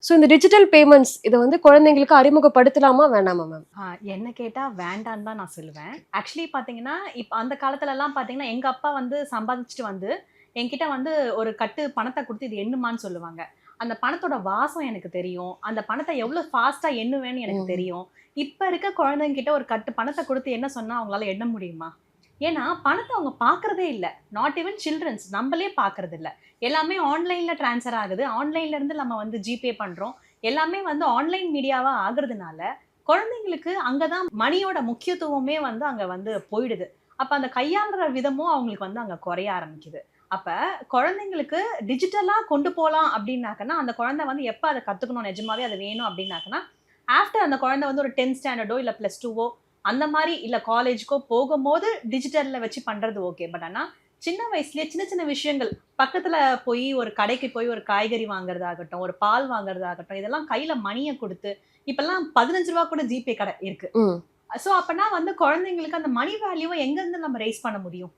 So இந்த digital payments இதை வந்து குழந்தைங்களுக்கு அறிமுகப்படுத்தலாமா வேணாமா மேம்? என்ன கேட்டா வேண்டான்னு தான் நான் சொல்லுவேன். ஆக்சுவலி பார்த்தீங்கன்னா, இப்ப அந்த காலத்துலலாம் பார்த்தீங்கன்னா, எங்க அப்பா வந்து சம்பாதிச்சுட்டு வந்து, என்கிட்ட வந்து ஒரு கட்டு பணத்த குடுத்து இது எண்ணுமான்னு சொல்லுவாங்க. அந்த பணத்தோட வாசம் எனக்கு தெரியும். அந்த பணத்த எவ்ளோ ஃபாஸ்ட்டா எண்ணுவேன்னு எனக்கு ம். தெரியும். இப்ப இருக்க குழந்தைங்ககிட்ட ஒரு கட்டு பணத்த குடுத்து எண்ண சொன்னா அவங்களால எண்ண முடியுமா? ஏன்னா, பணத்த அவங்க பார்க்கிறதே இல்ல. நாட் ஈவன் சில்ட்ரன்ஸ் நம்மளே பார்க்கறதில்ல. எல்லாமே ஆன்லைன்ல ட்ரான்ஸ்ஃபர் ஆகுது. ஆன்லைன்ல இருந்து நம்ம வந்து ஜிபே பண்றோம். எல்லாமே வந்து ஆன்லைன் மீடியாவா ஆகுறதுனால, குழந்தைங்களுக்கு அங்க தான் மணியோட முக்கியத்துவமே வந்து அங்க வந்து போயிடுது. அப்ப அந்த கையாளுற விதமும் அவங்களுக்கு வந்து அங்க குறைய ஆரம்பிக்குது. அப்ப குழந்தைங்களுக்கு டிஜிட்டலா கொண்டு போலாம் அப்டின்னாக்கன்னா, அந்த குழந்தை வந்து எப்ப அத கத்துக்கணும் நிஜமாவே அது வேணும் அப்டின்னாக்கன்னா, ஆஃப்டர் அந்த குழந்தை வந்து ஒரு 10த் ஸ்டாண்டர்டோ இல்ல பிளஸ் 2வோ அந்த மாரி இல்ல காலேஜ்க்கோ போகும்போது டிஜிட்டல்ல வச்சு பண்றது ஓகே. பட் ஆனா சின்ன வயசுலயே சின்ன சின்ன விஷயங்கள் பக்கத்துல போய் ஒரு கடைக்கு போய் ஒரு காய்கறி வாங்குறதாகட்டும், ஒரு பால் வாங்குறதாகட்டும், இதெல்லாம் கையில மணிய குடுத்து இப்பல்லாம் ரூ. 15 கூட ஜிபே கடை இருக்கு. ம். அப்பன்னா வந்து குழந்தைங்களுக்கு அந்த மணி வேல்யூவ எங்கருந்து நம்ம ரெய்ஸ் பண்ண முடியும்?